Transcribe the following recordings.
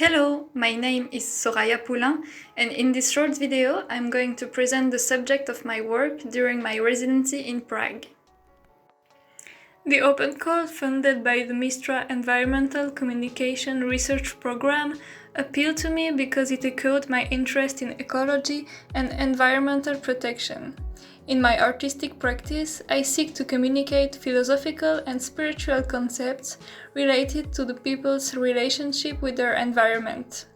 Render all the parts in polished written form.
Hello, my name is Soraya Poulain, and in this short video I'm going to present the subject of my work during my residency in Prague. The open call funded by the MISTRA Environmental Communication Research Program appealed to me because it echoed my interest in ecology and environmental protection. In my artistic practice, I seek to communicate philosophical and spiritual concepts related to the people's relationship with their environment.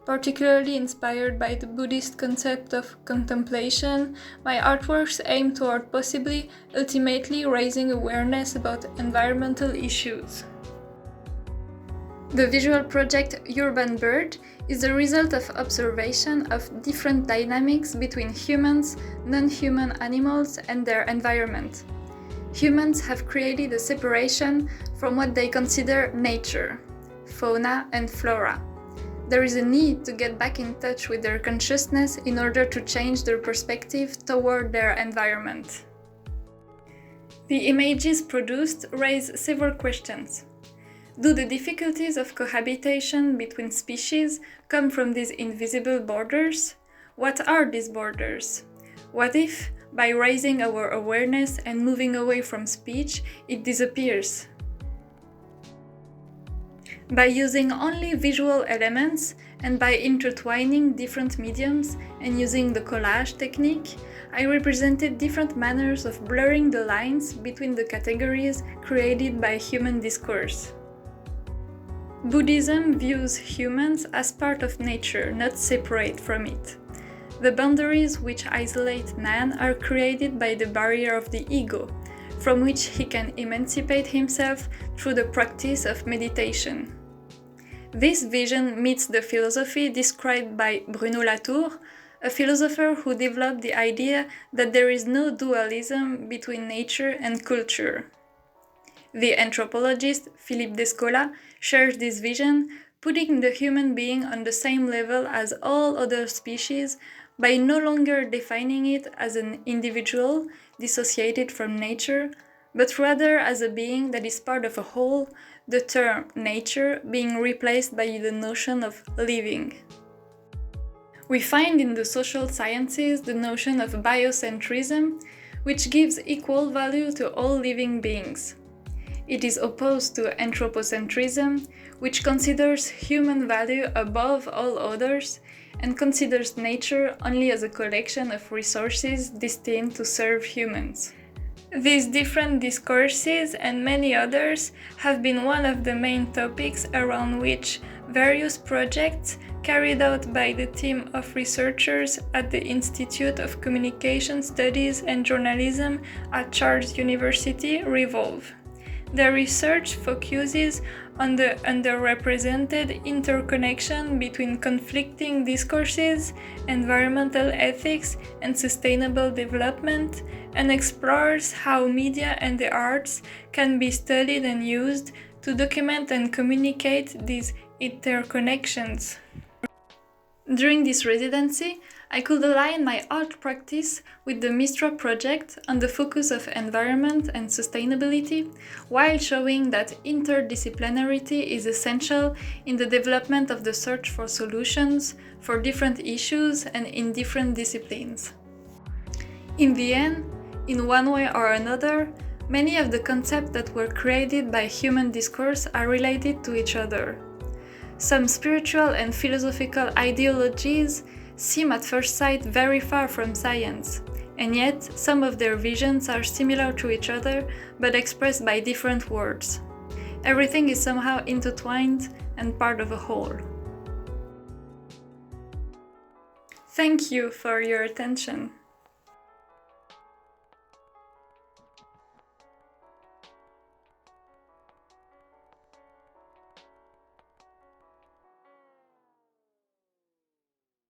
Particularly inspired by the Buddhist concept of contemplation, my artworks aim toward possibly ultimately raising awareness about environmental issues. The visual project Urban Bird is the result of observation of different dynamics between humans, non-human animals, and their environment. Humans have created a separation from what they consider nature, fauna and flora. There is a need to get back in touch with their consciousness in order to change their perspective toward their environment. The images produced raise several questions. Do the difficulties of cohabitation between species come from these invisible borders? What are these borders? What if, by raising our awareness and moving away from speech, it disappears? By using only visual elements and by intertwining different mediums and using the collage technique, I represented different manners of blurring the lines between the categories created by human discourse. Buddhism views humans as part of nature, not separate from it. The boundaries which isolate man are created by the barrier of the ego, from which he can emancipate himself through the practice of meditation. This vision meets the philosophy described by Bruno Latour, a philosopher who developed the idea that there is no dualism between nature and culture. The anthropologist Philippe Descola shares this vision, putting the human being on the same level as all other species by no longer defining it as an individual dissociated from nature, but rather as a being that is part of a whole, the term nature being replaced by the notion of living. We find in the social sciences the notion of biocentrism, which gives equal value to all living beings. It is opposed to anthropocentrism, which considers human value above all others and considers nature only as a collection of resources destined to serve humans. These different discourses and many others have been one of the main topics around which various projects carried out by the team of researchers at the Institute of Communication Studies and Journalism at Charles University revolve. Their research focuses on the underrepresented interconnection between conflicting discourses, environmental ethics, and sustainable development, and explores how media and the arts can be studied and used to document and communicate these interconnections. During this residency, I could align my art practice with the MISTRA project on the focus of environment and sustainability, while showing that interdisciplinarity is essential in the development of the search for solutions for different issues and in different disciplines. In the end, in one way or another, many of the concepts that were created by human discourse are related to each other. Some spiritual and philosophical ideologies seem at first sight very far from science, and yet some of their visions are similar to each other but expressed by different words. Everything is somehow intertwined and part of a whole. Thank you for your attention.